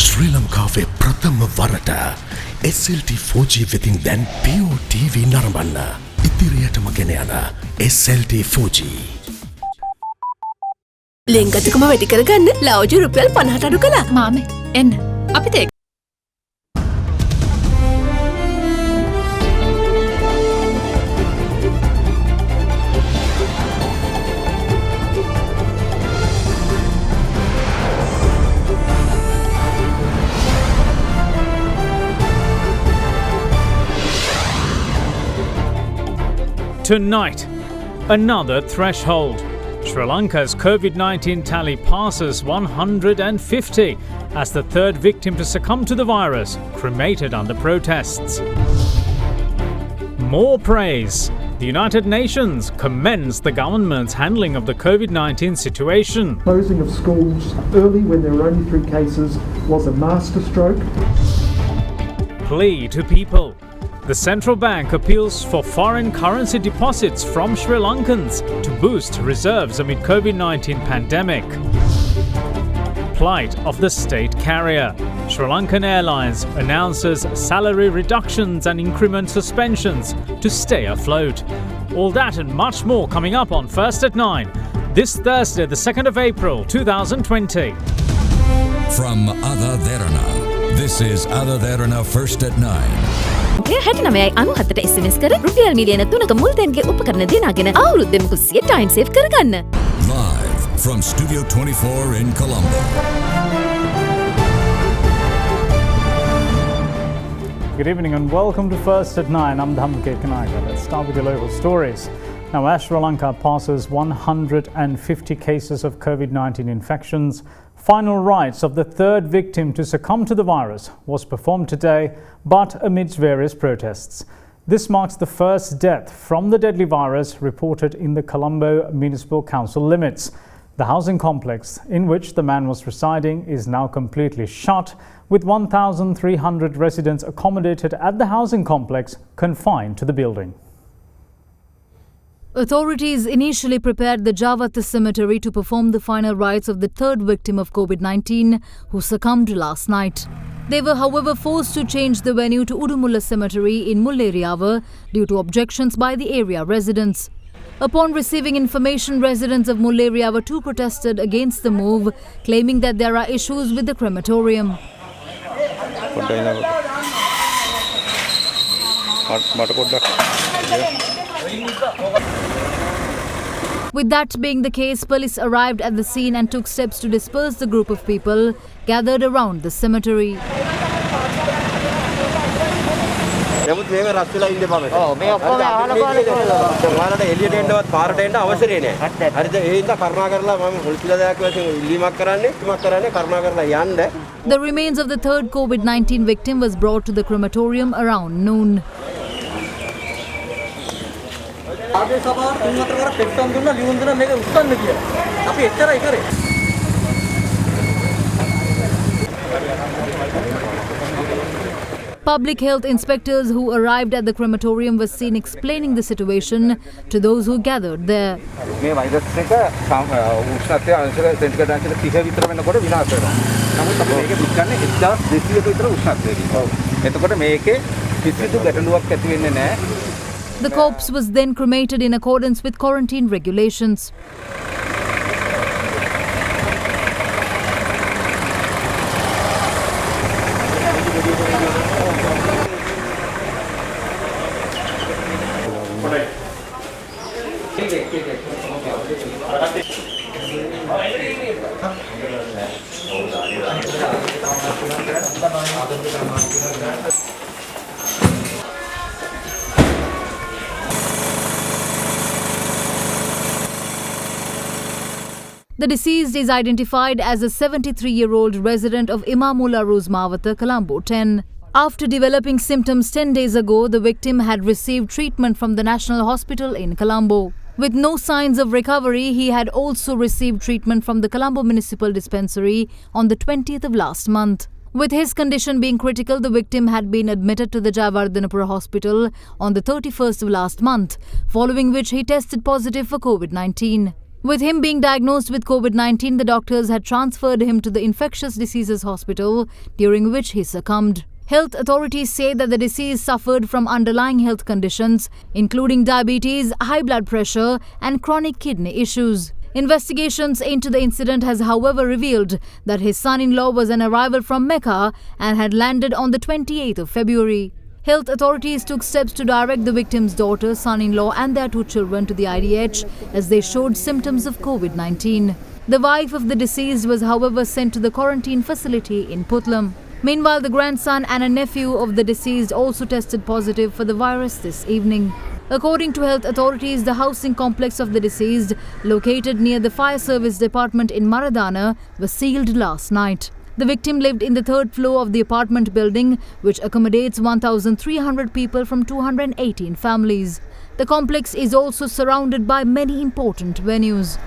ශ්‍රී ලංකාවේ ප්‍රථම වරට SLT 4G වෙතින් දැන් Pure TV නරඹන්න. ඉදිරියටම ගෙන යන SLT 4G. ලෙන්ගතුකම වැඩි කරගන්න ලව්ජු රුපියල් 50ට අඩු කළා. මාමේ එන්න අපිට ඒක Tonight, another threshold. Sri Lanka's COVID-19 tally passes 150 as the third victim to succumb to the virus cremated under protests. More praise. The United Nations commends the government's handling of the COVID-19 situation. Closing of schools early when there were only 3 cases was a masterstroke. Plea to people. The central bank appeals for foreign currency deposits from Sri Lankans to boost reserves amid COVID-19 pandemic. Plight of the state carrier. Sri Lankan Airlines announces salary reductions and increment suspensions to stay afloat. All that and much more coming up on First at 9, this Thursday, the 2nd of April, 2020. From AdaDerana, this is AdaDerana First at 9. හැටනමයි අනුහතට SMS කර රුපියල් මිලියන 3ක මුල්තැන්ගේ උපකරණ දිනාගෙන අවුරුද්දෙම කුස්සිය time save කරගන්න. Live from Studio 24 in Colombo. Good evening and welcome to First at 9. I'm Dhamke Kanaka. Let's start with your local stories. Now, as Sri Lanka passes 150 cases of COVID-19 infections, final rites of the third victim to succumb to the virus was performed today, but amidst various protests. This marks the first death from the deadly virus reported in the Colombo Municipal Council limits. The housing complex in which the man was residing is now completely shut, with 1,300 residents accommodated at the housing complex confined to the building. Authorities initially prepared the Javata cemetery to perform the final rites of the third victim of COVID-19 who succumbed last night. They were however forced to change the venue to Udumulla cemetery in Mulleriyawa due to objections by the area residents. Upon receiving information, residents of Mulleriyawa too protested against the move, claiming that there are issues with the crematorium. With that being the case, police arrived at the scene and took steps to disperse the group of people gathered around the cemetery. The remains of the third COVID-19 victim was brought to the crematorium around noon. Public health inspectors who arrived at the crematorium were seen explaining the situation to those who gathered there. The corpse was then cremated in accordance with quarantine regulations. The deceased is identified as a 73-year-old resident of Imamullah Mawata, Colombo 10. After developing symptoms 10 days ago, the victim had received treatment from the National Hospital in Colombo. With no signs of recovery, he had also received treatment from the Colombo Municipal Dispensary on the 20th of last month. With his condition being critical, the victim had been admitted to the Jayawardhanapura Hospital on the 31st of last month, following which he tested positive for COVID-19. With him being diagnosed with COVID-19, the doctors had transferred him to the infectious diseases hospital, during which he succumbed. Health authorities say that the deceased suffered from underlying health conditions, including diabetes, high blood pressure, and chronic kidney issues. Investigations into the incident has, however, revealed that his son-in-law was an arrival from Mecca and had landed on the 28th of February. Health authorities took steps to direct the victim's daughter, son-in-law and their 2 children to the IDH as they showed symptoms of COVID-19. The wife of the deceased was, however, sent to the quarantine facility in Putlam. Meanwhile, the grandson and a nephew of the deceased also tested positive for the virus this evening. According to health authorities, the housing complex of the deceased, located near the fire service department in Maradana, was sealed last night. The victim lived in the 3rd floor of the apartment building, which accommodates 1,300 people from 218 families. The complex is also surrounded by many important venues.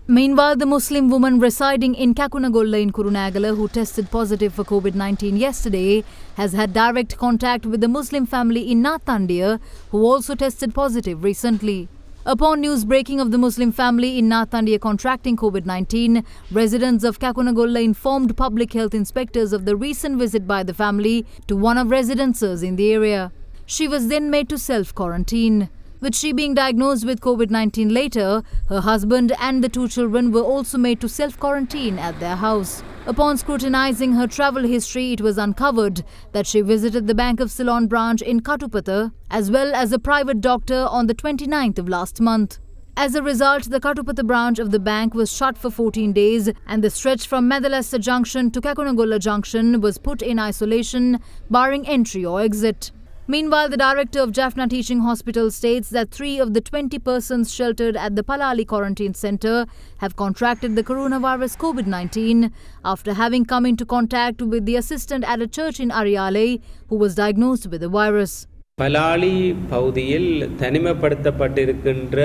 Meanwhile, the Muslim woman residing in Kakunagolla in Kurunagala, who tested positive for COVID-19 yesterday, has had direct contact with the Muslim family in Nathandiya, who also tested positive recently. Upon news breaking of the Muslim family in Nathandiya contracting COVID-19, residents of Kakunagolla informed public health inspectors of the recent visit by the family to one of residences in the area. She was then made to self-quarantine. With she being diagnosed with COVID-19 later, her husband and the 2 children were also made to self-quarantine at their house. Upon scrutinizing her travel history, it was uncovered that she visited the Bank of Ceylon branch in Katupatha as well as a private doctor on the 29th of last month. As a result, the Katupatha branch of the bank was shut for 14 days and the stretch from Medalassa Junction to Kakunagolla Junction was put in isolation, barring entry or exit. Meanwhile, the director of Jaffna Teaching Hospital states that 3 of the 20 persons sheltered at the Palali Quarantine Centre have contracted the coronavirus COVID-19 after having come into contact with the assistant at a church in Ariale who was diagnosed with the virus. Palali பகுதியில் தனிமைப்படுத்தப்பட்டிருக்கின்ற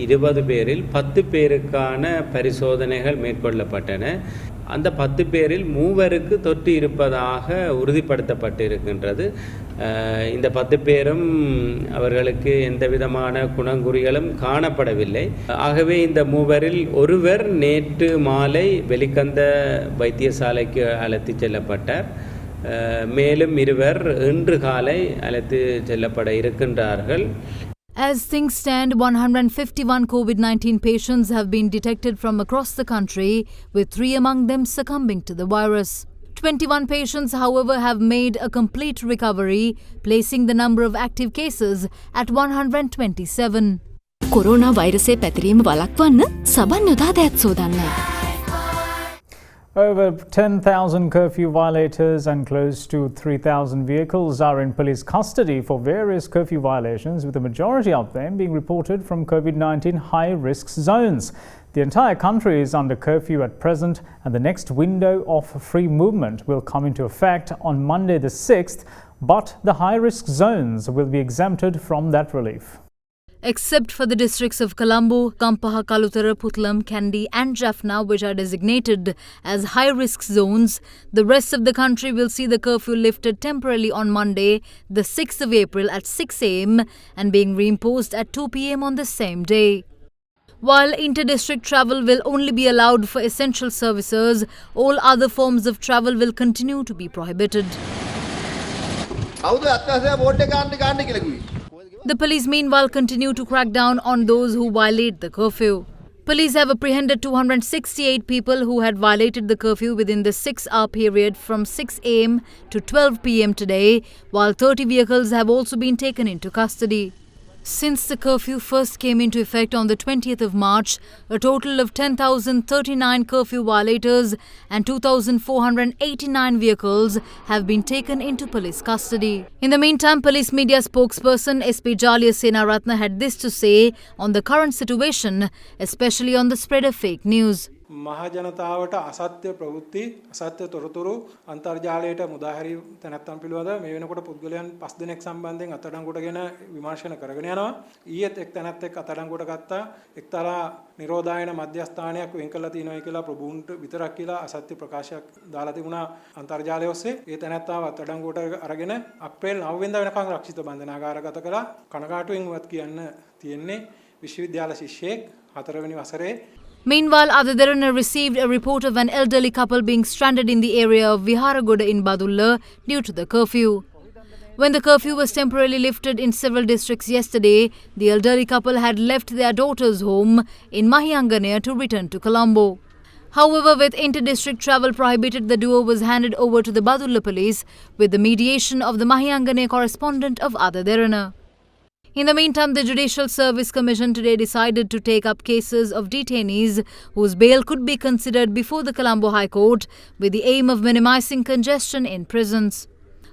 20 பேரில் 10 பேருக்கான பரிசோதனைகள் மேற்கொள்ளப்பட்டன. அந்த 10 பேரில் 3 தொற்று இருப்பதாக உறுதிப்படுத்தப்பட்டிருக்கின்றது. இந்த 10 பேரும் அவர்களுக்கு எந்தவிதமான குணங்குறிகளும் காணப்படவில்லை. ஆகவே இந்த 3 ஒருவர் நேற்று மாலை வெலிக்கந்த வைத்தியசாலைக்கு அழைத்துச் செல்லப்பட்டார். மேலும் 2 இன்று காலை அழைத்து செல்லப்பட இருக்கின்றார்கள். As things stand, 151 COVID-19 patients have been detected from across the country, with 3 among them succumbing to the virus. 21 patients, however, have made a complete recovery, placing the number of active cases at 127. Corona වෛරසය පැතිරීම වළක්වන්න සබන් යොදා දෑත් සෝදන්න. Over 10,000 curfew violators and close to 3,000 vehicles are in police custody for various curfew violations, with the majority of them being reported from COVID-19 high-risk zones. The entire country is under curfew at present, and the next window of free movement will come into effect on Monday the 6th, but the high-risk zones will be exempted from that relief. Except for the districts of Colombo, Kampaha, Kalutara, Putlam, Kandy and Jaffna, which are designated as high-risk zones, the rest of the country will see the curfew lifted temporarily on Monday, the 6th of April at 6 a.m. and being reimposed at 2 p.m. on the same day. While inter-district travel will only be allowed for essential services, all other forms of travel will continue to be prohibited. The police meanwhile continue to crack down on those who violate the curfew. Police have apprehended 268 people who had violated the curfew within the 6-hour period from 6 a.m. to 12 p.m. today, while 30 vehicles have also been taken into custody. Since the curfew first came into effect on the 20th of March, a total of 10,039 curfew violators and 2,489 vehicles have been taken into police custody. In the meantime, police media spokesperson SP Jalya Senaratne had this to say on the current situation, especially on the spread of fake news. මහජනතාවට අසත්‍ය ප්‍රවෘත්ති අසත්‍ය තොරතුරු අන්තර්ජාලයට මුදාහැරී තැනැත්තන් පිළිබඳ මේ වෙනකොට පුද්ගලයන් 5 දෙනෙක් සම්බන්ධයෙන් අත්අඩංගුවටගෙන විමර්ශන කරගෙන යනවා. ඊයේත් එක් තැනැත්තෙක් අත්අඩංගුවට ගත්තා. එක්තරා නිරෝධායන මධ්‍යස්ථානයක් වෙන් කරලා තියෙනවා කියලා ප්‍රභූන්ට විතරක් කියලා අසත්‍ය ප්‍රකාශයක් දාලා තිබුණා අන්තර්ජාලය ඔස්සේ. ඒ තැනැත්තාව අත්අඩංගුවට අරගෙන අප්‍රේල් 9 වෙනිදා වෙනකන් රක්ෂිත බන්ධනාගාරගත කළා. කනගාටුවෙන්වත් කියන්න තියෙන්නේ විශ්වවිද්‍යාල ශිෂ්‍යයෙක් 4 වෙනි වසරේ. Meanwhile, AdaDerana received a report of an elderly couple being stranded in the area of Viharagoda in Badulla due to the curfew. When the curfew was temporarily lifted in several districts yesterday, the elderly couple had left their daughter's home in Mahiyangane to return to Colombo. However, with inter-district travel prohibited, the duo was handed over to the Badulla police with the mediation of the Mahiyangane correspondent of AdaDerana. In the meantime, the Judicial Service Commission today decided to take up cases of detainees whose bail could be considered before the Colombo High Court with the aim of minimizing congestion in prisons.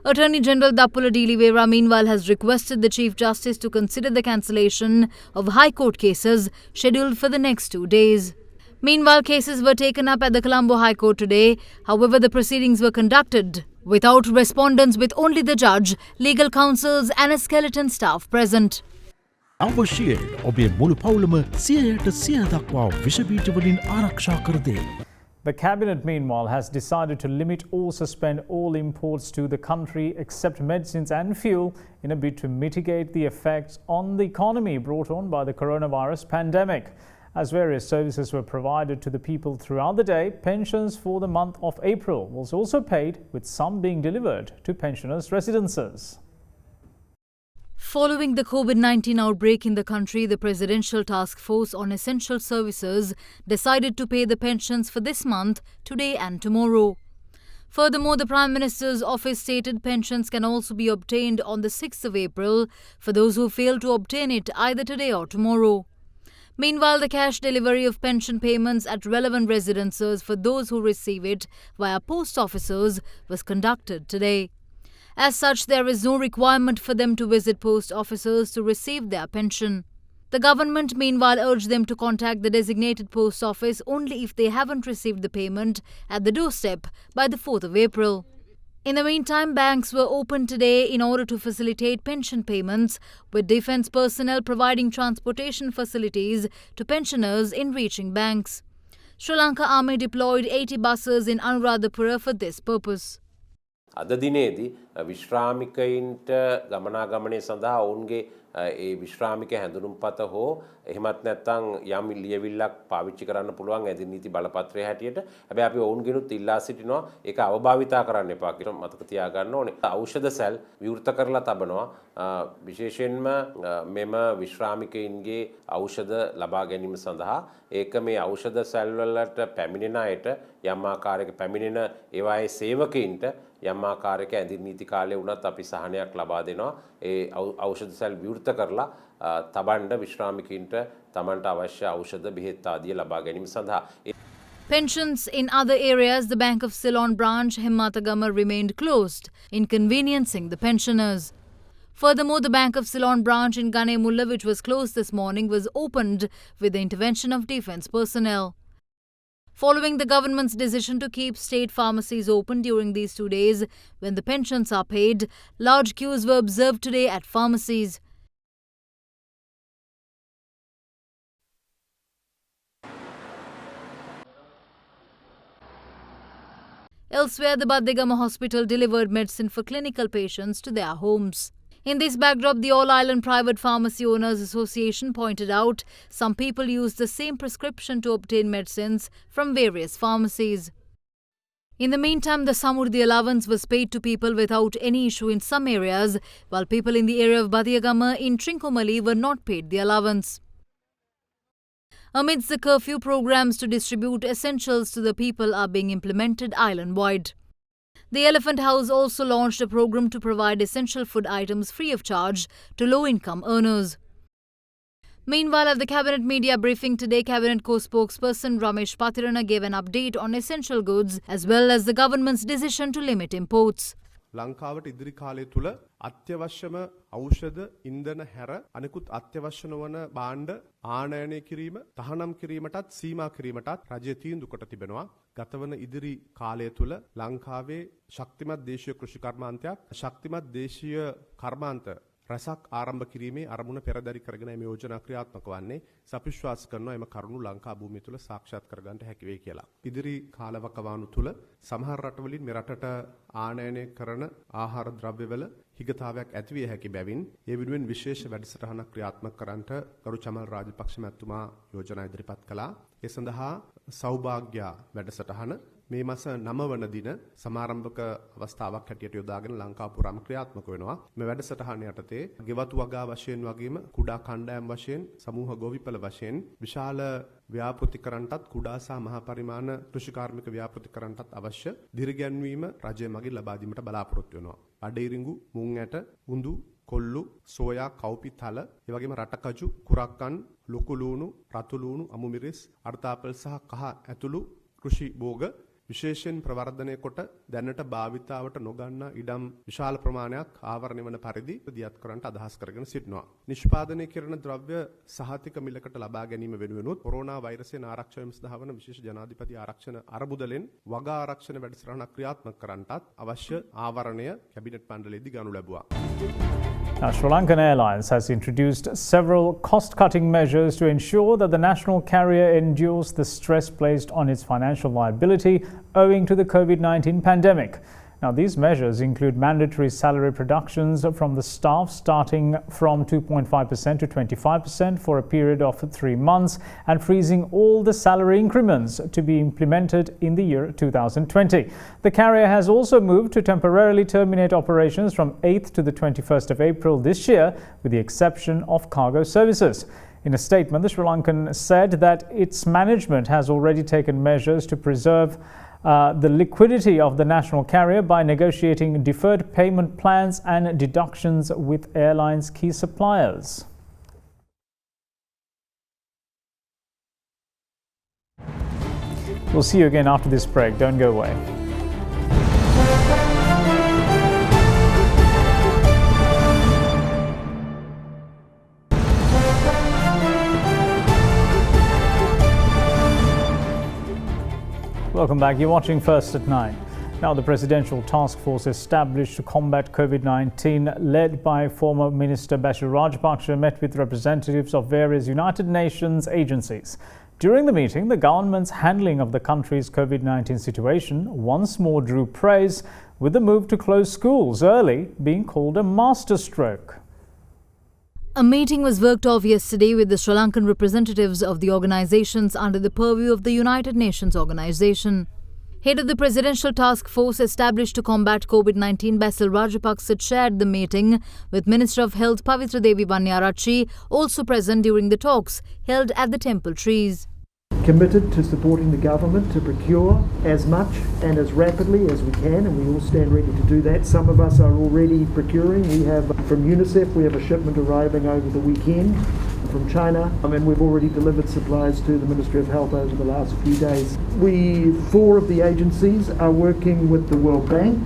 Attorney General Dappula Dilivera meanwhile has requested the Chief Justice to consider the cancellation of High Court cases scheduled for the next 2 days. Meanwhile, cases were taken up at the Colombo High Court today. However, the proceedings were conducted without respondents, with only the judge, legal counsels and a skeleton staff present. අවශ්‍යයෙන් ඔබේ මුළු පවුලම 100% දක්වා විෂබීජ වලින් ආරක්ෂා කර දෙයි. The cabinet, meanwhile, has decided to limit or suspend all imports to the country except medicines and fuel in a bid to mitigate the effects on the economy brought on by the coronavirus pandemic. As various services were provided to the people throughout the day, pensions for the month of April was also paid, with some being delivered to pensioners' residences. Following the COVID-19 outbreak in the country, the Presidential Task Force on Essential Services decided to pay the pensions for this month, today and tomorrow. Furthermore, the Prime Minister's office stated pensions can also be obtained on the 6th of April for those who fail to obtain it either today or tomorrow. Meanwhile, the cash delivery of pension payments at relevant residences for those who receive it via post offices was conducted today. As such, there is no requirement for them to visit post offices to receive their pension. The government, meanwhile, urged them to contact the designated post office only if they haven't received the payment at the doorstep by the 4th of April. In the meantime, banks were opened today in order to facilitate pension payments, with defence personnel providing transportation facilities to pensioners in reaching banks. Sri Lanka Army deployed 80 buses in Anuradhapura for this purpose. අද දිනේදී විශ්‍රාමිකයින්ට ගමනාගමනය සඳහා ඔවුන්ගේ ඒ විශ්‍රාමික හැඳුනුම්පත හෝ එහෙමත් නැත්නම් යම් ලියවිල්ලක් පාවිච්චි කරන්න පුළුවන් ඇදින් නීති බලපත්‍රය හැටියට. හැබැයි අපි ඔවුන්ගෙනුත් ඉල්ලා සිටිනවා ඒක අවභාවිතා කරන්න එපා කියලා මතක තියාගන්න ඕනේ. ඖෂධ සැල් විවෘත කරලා තබනවා. විශේෂයෙන්ම මෙම විශ්‍රාමිකයින්ගේ ඖෂධ ලබා ගැනීම සඳහා ඒක මේ ඖෂධ සැල් වලට පැමිණෙන අයට යම් ආකාරයක පැමිණෙන ඒවායේ සේවකයින්ට යම් ආකාරයක ඇදින් නීති කාලේ වුණත් අපි සහනයක් ලබා දෙනවා. ඒ ඖෂධ සැල් විවෘත කරලා තබන්න විශ්‍රාමිකයින්ට තමන්ට අවශ්‍ය ඖෂධ බෙහෙත් ආදිය ලබා ගැනීම සඳහා. Pensions in other areas, the Bank of Ceylon branch Himmatagama remained closed, inconveniencing the pensioners. Furthermore, the Bank of Ceylon branch in Ganemulla, which was closed this morning, was opened with the intervention of defence personnel. Following the government's decision to keep state pharmacies open during these 2 days when the pensions are paid, large queues were observed today at pharmacies. Elsewhere, the Baddegama Hospital delivered medicine for clinical patients to their homes. In this backdrop, the All Island Private Pharmacy Owners Association pointed out some people use the same prescription to obtain medicines from various pharmacies. In the meantime, the Samurdhi allowance was paid to people without any issue in some areas, while people in the area of Badiagama in Trincomalee were not paid the allowance. Amidst the curfew, programs to distribute essentials to the people are being implemented island-wide. The Elephant House also launched a program to provide essential food items free of charge to low-income earners. Meanwhile, at the Cabinet media briefing today, Cabinet co-spokesperson Ramesh Patirana gave an update on essential goods as well as the government's decision to limit imports. ලංකාවට ඉදිරි කාලය තුල අත්‍යවශ්‍යම ඖෂධ ඉන්ධන හැර අනිකුත් අත්‍යවශ්‍ය නොවන භාණ්ඩ ආනයනය කිරීම තහනම් කිරීමටත් සීමා කිරීමටත් රජය තීන්දුව කොට තිබෙනවා. ගතවන ඉදිරි කාලය තුල ලංකාවේ ශක්තිමත් දේශීය කෘෂි කර්මාන්තයක් ශක්තිමත් දේශීය කර්මාන්ත රසක් ආරම්භ කිරීමේ අරමුණ පෙරදරි කරගෙන මේ යෝජනා ක්‍රියාත්මක වන්නේ සපිශ්වාස කරනවා එම කරුණු ලංකා භූමිය තුල සාක්ෂාත් කරගන්න හැකි වෙයි කියලා. ඉදිරි කාලවකවානු තුල සමහර රටවලින් මේ රටට ආනයනය කරන ආහාර ද්‍රව්‍යවල හිගතාවයක් ඇතිවිය හැකි බැවින් ඒ වෙනුවෙන් විශේෂ වැඩසටහනක් ක්‍රියාත්මක කරන්නට ගරු චමල් රාජපක්ෂ මැතිතුමා යෝජනා ඉදිරිපත් කළා. ඒ සඳහා සෞභාග්‍ය වැඩසටහන මේ මාස 9 වන දින සමාරම්භක අවස්ථාවක් හැටියට යොදාගෙන ලංකාව පුරාම ක්‍රියාත්මක වෙනවා. මේ වැඩසටහන යටතේ ගෙවතු වගා වශයෙන් වගේම කුඩා කණ්ඩායම් වශයෙන් සමූහ ගොවිපළ වශයෙන් විශාල ව්‍යාපෘතිකරණටත් කුඩා සහ මහා පරිමාණ කෘෂිකාර්මික ව්‍යාපෘතිකරණටත් අවශ්‍ය දිරිගැන්වීම රජය මගින් ලබා දීමට බලාපොරොත්තු වෙනවා. අඩේරිඟු, මුං ඇට, උඳු, කොල්ලු, සෝයා, කව්පි තල, ඒ වගේම රටකජු, කුරක්කන්, ලුකු ලූණු, රතු ලූණු, අමු මිරිස්, අර්තාපල් සහ කහ ඇතුළු කෘෂි භෝග විශේෂයෙන් ප්‍රවර්ධනය කොට දැනට භාවිතාවට නොගන්නා ඉඩම් විශාල ප්‍රමාණයක් ආවරණය වන පරිදි දියත් කරන්නට අදහස් කරගෙන සිටිනවා. නිෂ්පාදනය කරන ද්‍රව්‍ය සහතික මිලකට ලබා ගැනීම වෙනුවෙනුත් කොරෝනා වෛරසයෙන් ආරක්ෂා වීම සඳහා වන විශේෂ ජනාධිපති ආරක්ෂණ අරමුදලෙන් වගා ආරක්ෂණ වැඩසටහනක් ක්‍රියාත්මක කරන්නටත් අවශ්‍ය ආවරණය කැබිනට් මණ්ඩලයේදී ගනු ලැබුවා. Now, Sri Lankan Airlines has introduced several cost-cutting measures to ensure that the national carrier endures the stress placed on its financial viability owing to the COVID-19 pandemic. Now, these measures include mandatory salary reductions from the staff starting from 2.5% to 25% for a period of 3 months and freezing all the salary increments to be implemented in the year 2020. The carrier has also moved to temporarily terminate operations from 8th to the 21st of April this year, with the exception of cargo services. In a statement, the Sri Lankan said that its management has already taken measures to preserve the liquidity of the national carrier by negotiating deferred payment plans and deductions with airlines' key suppliers. We'll see you again after this break. Don't go away. Welcome back. You're watching First at 9. Now, the presidential task force established to combat COVID-19, led by former Minister Bashir Rajapaksa, met with representatives of various United Nations agencies. During the meeting, the government's handling of the country's COVID-19 situation once more drew praise, with the move to close schools early being called a masterstroke. A meeting was worked off yesterday with the Sri Lankan representatives of the organizations under the purview of the United Nations organization. Head of the Presidential Task Force established to combat COVID-19, Basil Rajapaksa, chaired the meeting with Minister of Health Pavitra Devi Vanniyarachi also present during the talks held at the Temple Trees. Committed to supporting the government to procure as much and as rapidly as we can, and we all stand ready to do that. Some of us are already procuring. We have from UNICEF, we have a shipment arriving over the weekend from China, and we've already delivered supplies to the Ministry of Health over the last few days. Four of the agencies are working with the World Bank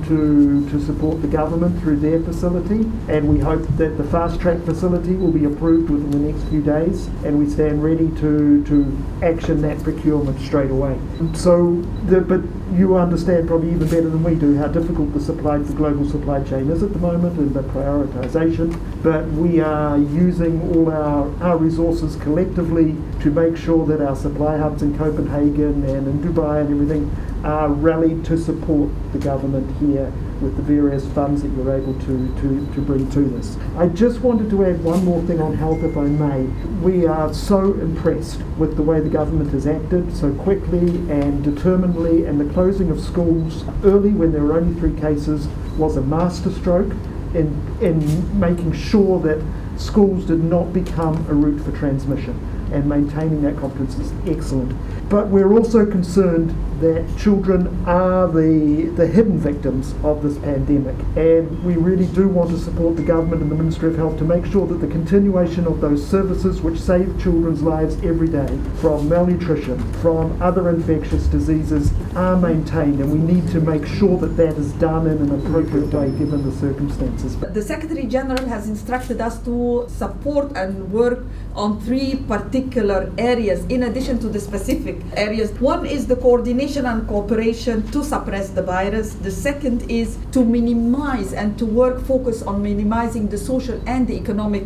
to support the government through their facility, and we hope that the fast track facility will be approved within the next few days, and we stand ready to action that procurement straight away. But you understand probably even better than we do how difficult the global supply chain is at the moment, and the prioritisation. But we are using all our resources collectively to make sure that our supply hubs in Copenhagen and in Dubai and everything are rallied to support the government here with the various funds that you're able to bring to this. I just wanted to add one more thing on health, if I may. We are so impressed with the way the government has acted so quickly and determinedly, and the closing of schools early when there were only 3 cases was a masterstroke in making sure that schools did not become a route for transmission. and maintaining that competence is excellent. But we're also concerned that children are the hidden victims of this pandemic, and we really do want to support the government and the Ministry of Health to make sure that the continuation of those services which save children's lives every day from malnutrition, from other infectious diseases are maintained, and we need to make sure that that is done in an appropriate way given the circumstances. The Secretary General has instructed us to support and work on 3 particular areas in addition to the specific areas. One is the coordination and cooperation to suppress the virus. The second is to minimize and to focus on minimizing the social and the economic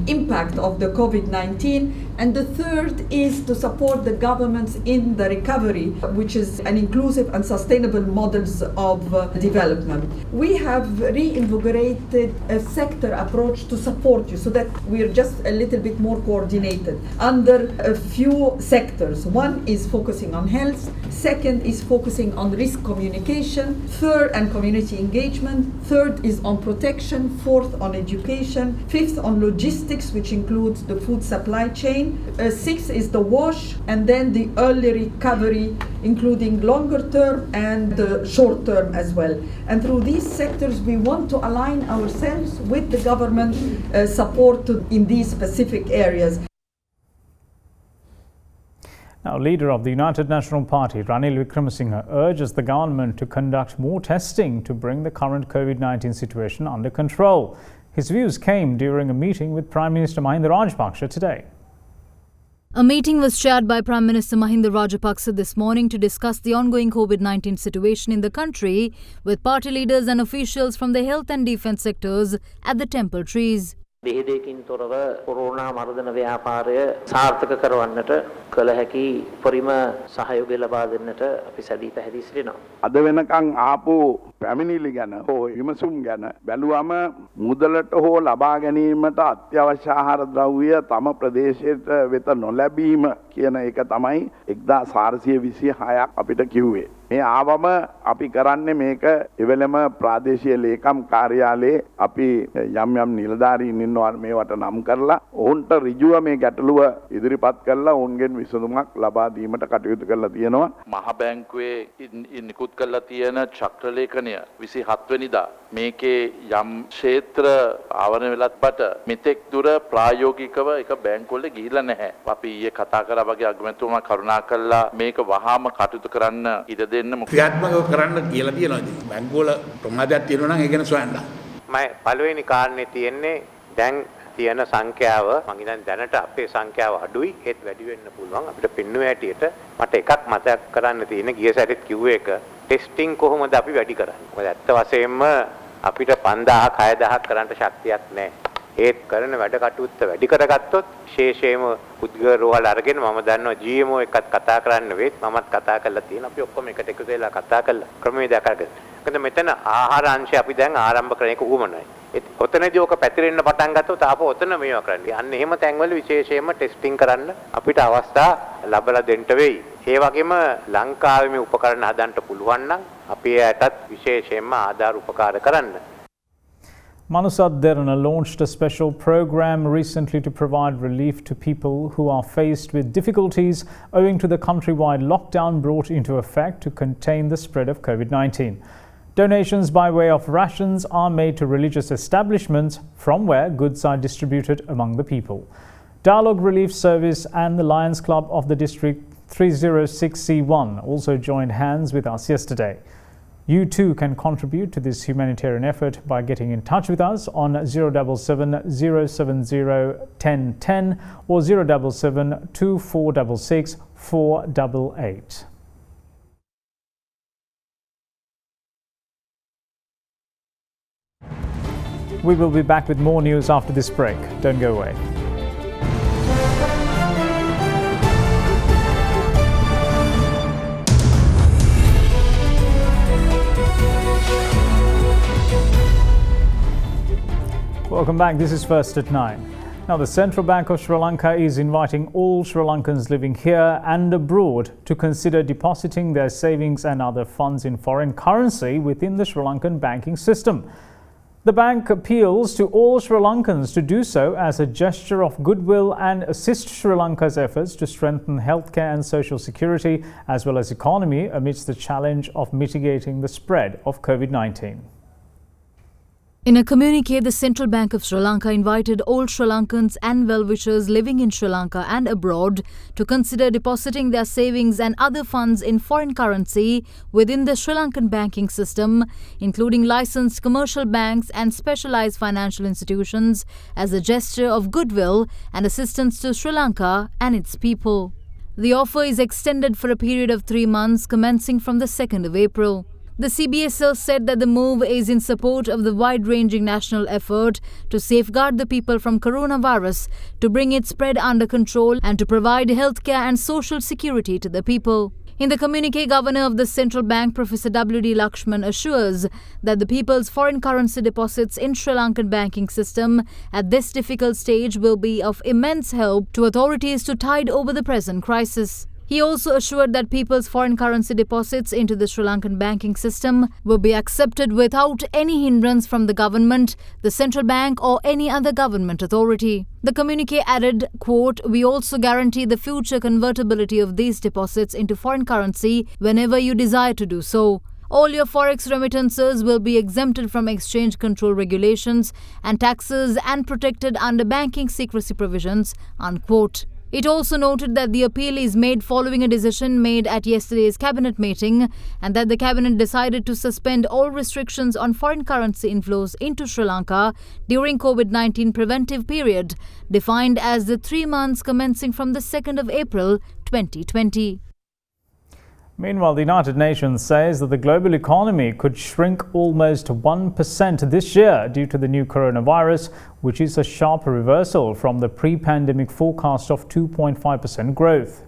impact of the COVID-19. And the third is to support the governments in the recovery, which is an inclusive and sustainable models of development. We have reinvigorated a sector approach to support you so that we're just a little bit more coordinated under a few sectors. One is focusing on health, second is focusing on risk communication, third and community engagement, third is on protection, fourth on education, fifth on logistics, which includes the food supply chain, sixth is the WASH, and then the early recovery, including longer term and short term as well. And through these sectors, we want to align ourselves with the government support in these specific areas. Now, leader of the United National Party, Ranil Wickremesinghe, urges the government to conduct more testing to bring the current COVID-19 situation under control. His views came during a meeting with Prime Minister Mahinda Rajapaksa today. A meeting was chaired by Prime Minister Mahinda Rajapaksa this morning to discuss the ongoing COVID-19 situation in the country with party leaders and officials from the health and defence sectors at the temple trees. දෙහිදයකින් තොරව corona මර්ධන ව්‍යාපාරය සාර්ථක කරවන්නට කළ හැකි පරිම සහයෝගය ලබා දෙන්නට අපි සැදී පැහැදී සිටිනවා. අද වෙනකන් ආපු පැමිණිලි ගැන හෝ විමසුම් ගැන බැලුවම මුදලට හෝ ලබා ගැනීමට අත්‍යවශ්‍ය ආහාර ද්‍රව්‍ය තම ප්‍රදේශයට වෙත නොලැබීම කියන එක තමයි 1426ක් අපිට කිව්වේ. මේ ආවම අපි කරන්නේ මේක එවෙලම ප්‍රාදේශීය ලේකම් කාර්යාලයේ අපි යම් යම් නිලධාරීන් ඉන්නවා මේවට නම් කරලා ඔවුන්ට රිජුව මේ ගැටලුව ඉදිරිපත් කරලා ඔවුන්ගෙන් විසඳුමක් ලබා දීමට කටයුතු කරලා තියෙනවා. මහ බැංකුවේ නිකුත් කරලා තියෙන චක්‍රලේඛනය 27 වෙනිදා මේකේ යම් ක්ෂේත්‍ර ආවරණය වෙලත් බට මෙතෙක් දුර ප්‍රායෝගිකව එක බැංකුවල ගිහිල්ලා නැහැ. අපි ඊයේ කතා කරා වගේ අගමැතිතුමා කරුණා කළා මේක වහාම කටයුතු කරන්න ඉඩ දෙන්න ක්‍රියාත්මක කරන්න කියලා තියෙනවා. ඉතින් බැංකුවල ප්‍රමාදයක් තියෙනවා නම් ඒ ගැන සොයන්න. මම පළවෙනි කාරණේ තියෙන්නේ දැන් තියෙන සංඛ්‍යාව මම හිතන්නේ දැනට අපේ සංඛ්‍යාව අඩුයි ඒත් වැඩි වෙන්න පුළුවන් අපිට පෙන්වුව හැටියට මට එකක් මතක් කරන්න තියෙන ගිය සැරේත් කිව්වේ එක ටෙස්ටිං කොහොමද අපි වැඩි කරන්නේ මොකද ඇත්ත වශයෙන්ම අපිට 5000ක් 6000ක් කරන්න ශක්තියක් නැහැ ඒත් කරන වැඩ කටයුත්ත වැඩි කරගත්තොත් විශේෂයෙන්ම උද්ගර රෝහල් අරගෙන මම දන්නවා GMO එකත් කතා කරන්න වෙත් මමත් කතා කරලා තියෙනවා අපි ඔක්කොම එකට එකතු වෙලා කතා කරලා ක්‍රමවේදයක් අරගෙන මොකද මෙතන ආහාර අංශය අපි දැන් ආරම්භ කරන එක උවමනයි ඔතනදී ඔක පැතිරෙන්න පටන් ගත්තොත් ආපහු ඔතන මේවා කරන්නේ. අන්න එහෙම තැන්වල විශේෂයෙන්ම ටෙස්ටිං කරන්න අපිට අවස්ථා ලැබලා දෙන්න වෙයි. ඒ වගේම ලංකාවේ මේ උපකරණ හදන්න පුළුවන් නම් අපි ඒටත් විශේෂයෙන්ම ආධාර උපකාර කරන්න. AdaDerana launched a special program recently to provide relief to people who are faced with difficulties owing to the countrywide lockdown brought into effect to contain the spread of COVID-19. Donations by way of rations are made to religious establishments from where goods are distributed among the people. Dialogue Relief Service and the Lions Club of the District 306C1 also joined hands with us yesterday. You too can contribute to this humanitarian effort by getting in touch with us on 077 070 1010 or 077 2466 488. We will be back with more news after this break. Don't go away. Welcome back. This is First at 9. Now, the Central Bank of Sri Lanka is inviting all Sri Lankans living here and abroad to consider depositing their savings and other funds in foreign currency within the Sri Lankan banking system. The bank appeals to all Sri Lankans to do so as a gesture of goodwill and assist Sri Lanka's efforts to strengthen healthcare and social security as well as economy amidst the challenge of mitigating the spread of COVID-19. In a communiqué, the Central Bank of Sri Lanka invited all Sri Lankans and well-wishers living in Sri Lanka and abroad to consider depositing their savings and other funds in foreign currency within the Sri Lankan banking system, including licensed commercial banks and specialized financial institutions, as a gesture of goodwill and assistance to Sri Lanka and its people. The offer is extended for a period of 3 months commencing from the 2nd of April. The CBSL said that the move is in support of the wide-ranging national effort to safeguard the people from coronavirus, to bring its spread under control and to provide healthcare and social security to the people. In the communiqué, Governor of the Central Bank, Professor W.D. Lakshman, assures that the people's foreign currency deposits in Sri Lankan banking system at this difficult stage will be of immense help to authorities to tide over the present crisis. He also assured that people's foreign currency deposits into the Sri Lankan banking system will be accepted without any hindrance from the government, the central bank or any other government authority. The communiqué added, quote, "We also guarantee the future convertibility of these deposits into foreign currency whenever you desire to do so. All your forex remittances will be exempted from exchange control regulations and taxes and protected under banking secrecy provisions," unquote. It also noted that the appeal is made following a decision made at yesterday's cabinet meeting and that the cabinet decided to suspend all restrictions on foreign currency inflows into Sri Lanka during COVID-19 preventive period, defined as the 3 months commencing from the 2nd of April 2020. Meanwhile, the United Nations says that the global economy could shrink almost 1% this year due to the new coronavirus, which is a sharp reversal from the pre-pandemic forecast of 2.5% growth.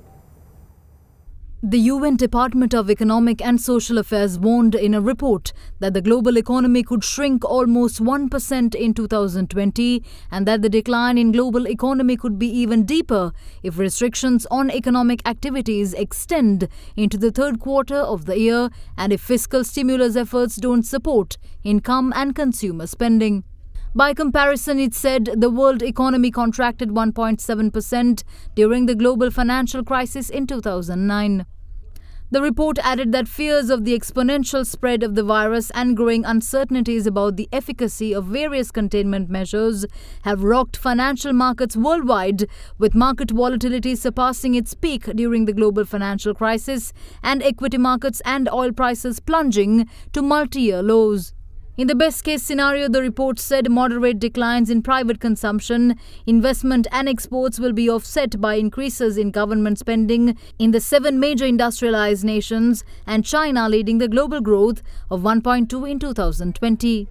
The UN Department of Economic and Social Affairs warned in a report that the global economy could shrink almost 1% in 2020 and that the decline in global economy could be even deeper if restrictions on economic activities extend into the third quarter of the year and if fiscal stimulus efforts don't support income and consumer spending. By comparison, it said the world economy contracted 1.7% during the global financial crisis in 2009. The report added that fears of the exponential spread of the virus and growing uncertainties about the efficacy of various containment measures have rocked financial markets worldwide, with market volatility surpassing its peak during the global financial crisis and equity markets and oil prices plunging to multi-year lows. In the best-case scenario, the report said moderate declines in private consumption, investment and exports will be offset by increases in government spending in the 7 major industrialized nations and China leading the global growth of 1.2 in 2020.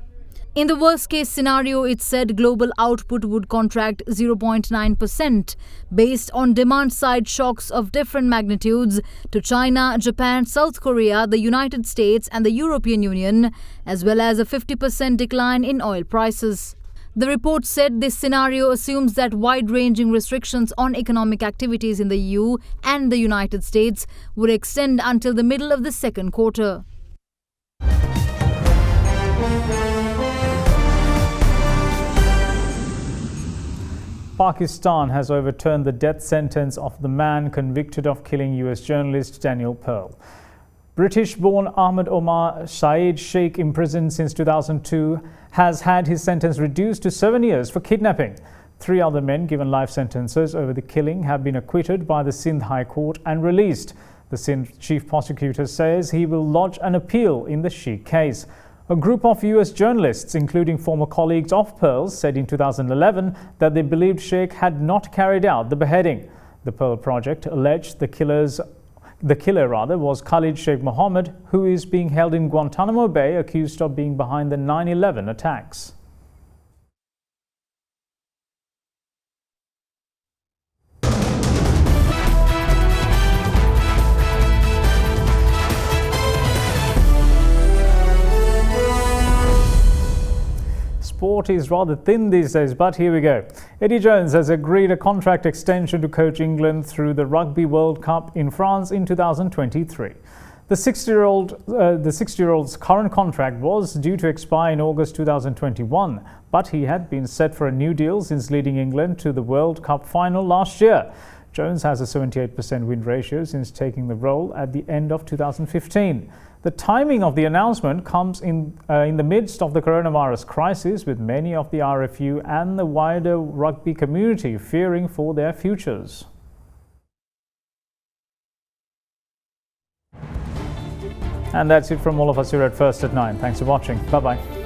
In the worst-case scenario, it said global output would contract 0.9% based on demand-side shocks of different magnitudes to China, Japan, South Korea, the United States and the European Union, as well as a 50% decline in oil prices. The report said this scenario assumes that wide-ranging restrictions on economic activities in the EU and the United States would extend until the middle of the second quarter. Pakistan has overturned the death sentence of the man convicted of killing US journalist Daniel Pearl. British-born Ahmed Omar Saeed Sheikh, imprisoned since 2002, has had his sentence reduced to 7 years for kidnapping. 3 other men given life sentences over the killing have been acquitted by the Sindh High Court and released. The Sindh chief prosecutor says he will lodge an appeal in the Sheikh case. A group of US journalists, including former colleagues of Pearl's, said in 2011 that they believed Sheikh had not carried out the beheading. The Pearl Project alleged the killer was Khalid Sheikh Mohammed, who is being held in Guantanamo Bay, accused of being behind the 9/11 attacks. Sport is rather thin these days, but here we go. Eddie Jones has agreed a contract extension to coach England through the Rugby World Cup in France in 2023. The 60-year-old's current contract was due to expire in August 2021, but he had been set for a new deal since leading England to the World Cup final last year. Jones has a 78% win ratio since taking the role at the end of 2015. The timing of the announcement comes in the midst of the coronavirus crisis, with many of the RFU and the wider rugby community fearing for their futures. And that's it from all of us here at First at 9. Thanks for watching. Bye-bye.